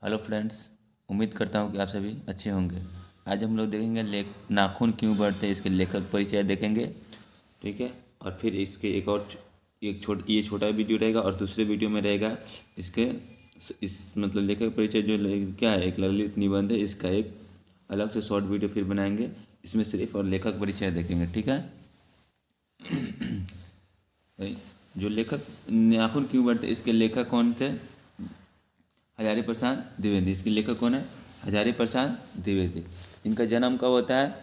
Hello friends, उम्मीद करता हूँ कि आप सभी अच्छे होंगे। आज हम लोग देखेंगे नाखून क्यों बढ़ते हैं, इसके लेखक परिचय देखेंगे। ठीक है। और फिर इसके ये छोटा वीडियो रहेगा और दूसरे वीडियो में रहेगा इसके इस मतलब लेखक परिचय जो क्या है, एक ललित निबंध है, इसका एक अलग से शॉर्ट वीडियो फिर बनाएंगे। इसमें सिर्फ और लेखक परिचय देखेंगे। ठीक है। जो लेखक नाखून क्यों बढ़ते इसके लेखक कौन थे? हजारी प्रसाद द्विवेदी। इसके लेखक कौन है? हजारी प्रसाद द्विवेदी। इनका जन्म कब होता है?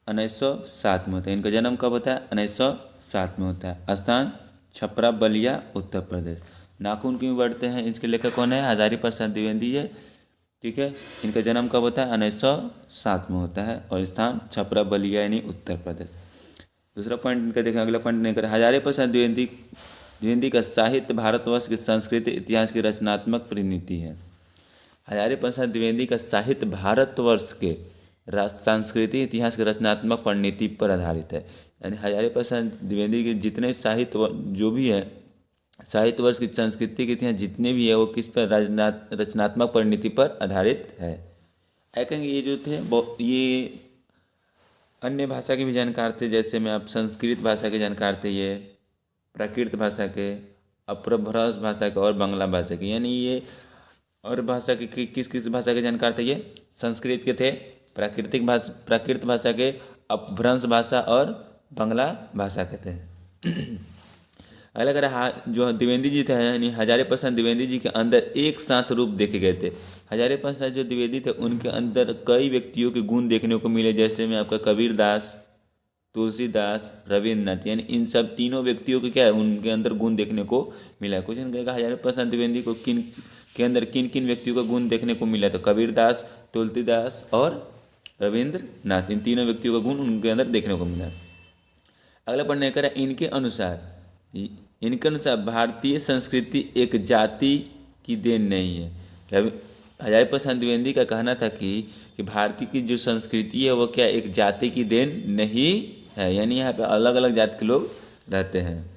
1907 में होता है। इनका जन्म कब होता है? 1907 में होता है। स्थान छपरा बलिया उत्तर प्रदेश। नाखून क्यों बढ़ते हैं इसके लेखक कौन है? हजारी प्रसाद द्विवेदी है। ठीक है। इनका जन्म कब होता है? 1907 में होता है और स्थान छपरा बलिया यानी उत्तर प्रदेश। दूसरा पॉइंट इनका देखें, अगला पॉइंट नहीं करें। हजारी प्रसाद द्विवेदी द्विवेदी का साहित्य भारतवर्ष के संस्कृति इतिहास की रचनात्मक परिणति है। हजारी प्रसाद द्विवेदी का साहित्य भारतवर्ष के संस्कृति इतिहास की रचनात्मक परिणति पर आधारित है। यानी हजारी प्रसाद द्विवेदी के जितने साहित्य जो भी है, साहित्य वर्ष की संस्कृति के इतिहास जितने भी है, वो किस पर? रचनात्मक परिणति पर आधारित है। कहेंगे ये जो थे ये अन्य भाषा के भी जानकार थे। जैसे में आप संस्कृत भाषा के जानकार थे, ये प्राकृत भाषा के, अपभ्रंश भाषा के और बांग्ला भाषा के। यानी ये और भाषा के किस किस भाषा के जानकार थे? ये संस्कृत के थे, प्राकृत भाषा के, अपभ्रंश भाषा और बांग्ला भाषा के थे। अलग अलग जो द्विवेदी जी थे, यानी हजारी प्रसाद द्विवेदी जी के अंदर एक साथ रूप देखे गए थे। हजारी प्रसाद जो द्विवेदी थे उनके अंदर कई व्यक्तियों के गुण देखने को मिले। जैसे में आपका कबीर दास, तुलसीदास, रविन्द्रनाथ, यानी इन सब तीनों व्यक्तियों के क्या है, उनके अंदर गुण देखने को मिला। क्वेश्चन कहेगा हजारी प्रसाद द्विवेदी को किन किन व्यक्तियों का गुण देखने को मिला? तो कबीर दास, तुलसीदास और रविन्द्रनाथ, इन तीनों व्यक्तियों का गुण उनके अंदर देखने को मिला। अगला पढ़ने करा, इनके अनुसार भारतीय संस्कृति एक जाति की देन नहीं है। हजारी प्रसाद द्विवेदी का कहना था कि भारतीय की जो संस्कृति है वो क्या एक जाति की देन नहीं है, यानी यहाँ पे अलग अलग जाति के लोग रहते हैं।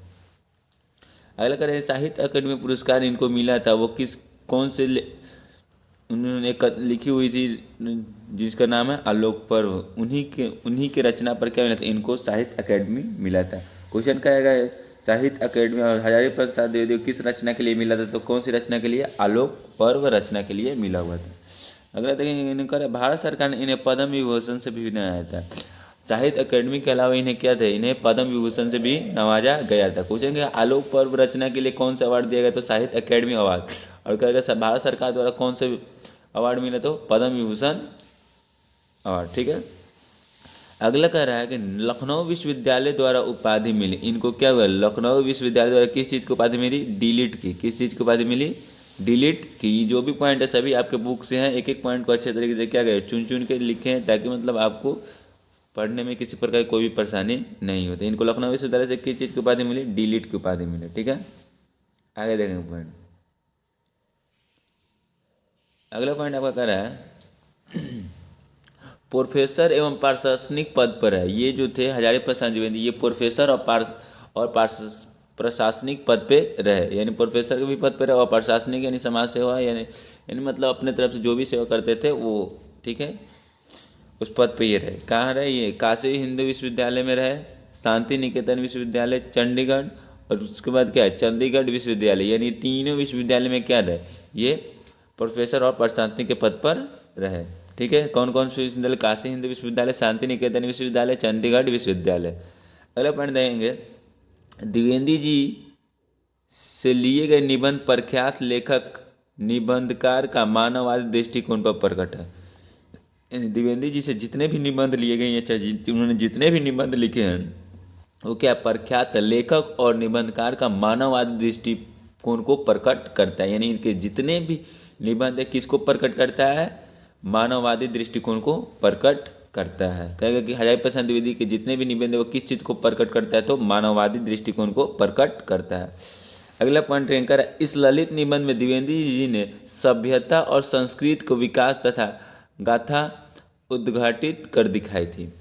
अगला करें, साहित्य अकादमी पुरस्कार इनको मिला था, वो कौन से उन्होंने लिखी हुई थी जिसका नाम है आलोक पर्व। उन्हीं के रचना पर क्या मिला था? इनको साहित्य अकादमी मिला था। क्वेश्चन क्या आएगा? साहित्य अकादमी और हजारी प्रसाद द्विवेदी किस रचना के लिए मिला था? तो कौन सी रचना के लिए? आलोक पर्व रचना के लिए मिला हुआ था। अगला देखेंगे, इन्हें भारत सरकार ने इन्हें पद्म विभूषण से भी नवाजा था। साहित्य अकादमी के अलावा इन्हें क्या थे? इन्हें पद्म विभूषण से भी नवाजा गया था। पूछेंगे आलोक पर्व रचना के लिए कौन सा अवार्ड दिया गया? तो साहित्य अकादमी अवार्ड। और कहेगा भारत सरकार द्वारा कौन से अवार्ड मिला? तो पद्म विभूषण अवार्ड। ठीक है। अगला कह रहा है कि लखनऊ विश्वविद्यालय द्वारा उपाधि मिली। इनको क्या हुआ? लखनऊ विश्वविद्यालय द्वारा किस चीज़ की उपाधि मिली? डीलिट की। किस चीज़ की उपाधि मिली? डीलिट की। जो भी पॉइंट है सभी आपके बुक से हैं, एक एक पॉइंट को अच्छे तरीके से क्या गए चुन चुन के लिखे हैं, ताकि मतलब आपको पढ़ने में किसी प्रकार की कोई भी परेशानी नहीं होती। इनको लखनऊ विश्वविद्यालय से किस चीज़ की उपाधि मिली? डीलिट की उपाधि मिली। ठीक है। आगे देखेंगे पॉइंट। अगला पॉइंट आपका कह रहा है प्रोफेसर एवं प्रशासनिक पद पर है। ये जो थे हजारी प्रसाद द्विवेदी, ये प्रोफेसर और प्रशासनिक पद पे रहे। यानी प्रोफेसर के भी पद पर रहे और प्रशासनिक यानी समाज सेवा, यानी मतलब अपने तरफ से जो भी सेवा करते थे वो, ठीक है, उस पद पे ये रहे। कहाँ रहे? ये काशी हिंदू विश्वविद्यालय में रहे, शांति निकेतन विश्वविद्यालय चंडीगढ़, और उसके बाद क्या है चंडीगढ़ विश्वविद्यालय। यानी तीनों विश्वविद्यालय में क्या रहे? ये प्रोफेसर और प्रशासनिक के पद पर रहे। ठीक है। कौन कौन से विश्वविद्यालय? काशी हिंदू विश्वविद्यालय, शांति निकेतन विश्वविद्यालय, चंडीगढ़ विश्वविद्यालय। अगला पॉइंट देंगे, द्विवेदी जी से लिए गए निबंध प्रख्यात लेखक निबंधकार का मानववादी दृष्टिकोण पर प्रकट है। यानी द्विवेदी जी से जितने भी निबंध लिए गए हैं, चाहे उन्होंने जितने भी निबंध लिखे हैं, वो क्या प्रख्यात लेखक और निबंधकार का मानववादी दृष्टिकोण को प्रकट करता है। यानी इनके जितने भी निबंध है किसको प्रकट करता है? मानववादी दृष्टिकोण को प्रकट करता है। कहेगा कि हजारी प्रसाद द्विवेदी के जितने भी निबंध है वो किस चीज़ को प्रकट करता है? तो मानववादी दृष्टिकोण को प्रकट करता है। अगला पॉइंट रैंकर है, इस ललित निबंध में द्विवेदी जी ने सभ्यता और संस्कृति को विकास तथा गाथा उद्घाटित कर दिखाई थी।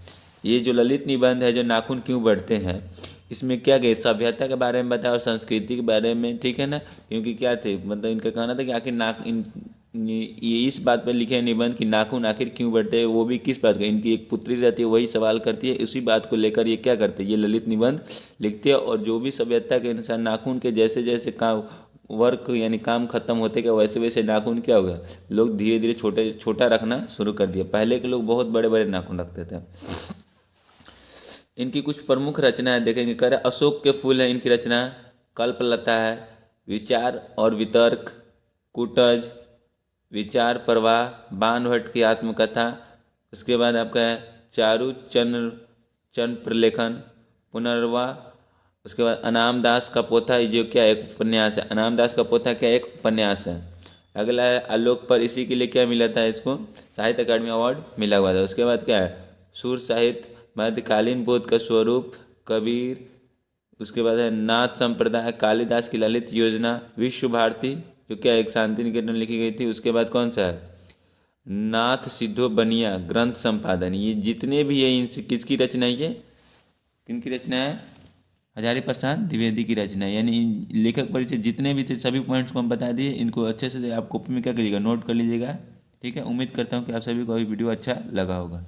ये जो ललित निबंध है, जो नाखून क्यों बढ़ते हैं, इसमें क्या गए सभ्यता के बारे में बताया और संस्कृति के बारे में। ठीक है ना। क्योंकि क्या थे मतलब इनका कहना था कि आखिर ये इस बात पर लिखे हैं निबंध कि नाखून आखिर क्यों बढ़ते हैं, वो भी किस बात का, इनकी एक पुत्री रहती है वही सवाल करती है, उसी बात को लेकर ये क्या करते हैं, ये ललित निबंध लिखते हैं। और जो भी सभ्यता के अनुसार नाखून के जैसे जैसे काम वर्क यानी काम खत्म होते गया वैसे वैसे नाखून क्या हो गया, लोग धीरे धीरे छोटा रखना शुरू कर दिया। पहले के लोग बहुत बड़े बड़े नाखून रखते थे। इनकी कुछ प्रमुख रचनाएं देखेंगे, कर अशोक के फूल है इनकी रचना, कल्पलता है, विचार और वितर्क, कुटज, विचार प्रवाह, बाणभट्ट की आत्मकथा, उसके बाद आपका है चारु चंद्र प्रलेखन, पुनर्वा, उसके बाद अनाम दास का पोथा, जो क्या एक उपन्यास है, अनाम दास का पोथा क्या एक उपन्यास है। अगला है आलोक पर, इसी के लिए क्या मिला था इसको, साहित्य अकादमी अवार्ड मिला हुआ था। उसके बाद क्या है सुर साहित्य, मध्यकालीन बोध का स्वरूप, कबीर, उसके बाद है नाथ संप्रदाय, कालिदास की ललित योजना, विश्व भारती जो क्या एक शांति निकेतन लिखी गई थी। उसके बाद कौन सा है नाथ सिद्धो बनिया ग्रंथ संपादन। ये जितने भी है इनसे किसकी रचना है, ये किनकी रचना है, हजारी प्रसाद द्विवेदी की रचना है। यानी लेखक परिचय जितने भी थे सभी पॉइंट्स को हम बता दिए, इनको अच्छे से आप कॉपी में क्या करिएगा नोट कर लीजिएगा। ठीक है, उम्मीद करता हूँ कि आप सभी को अभी वीडियो अच्छा लगा होगा।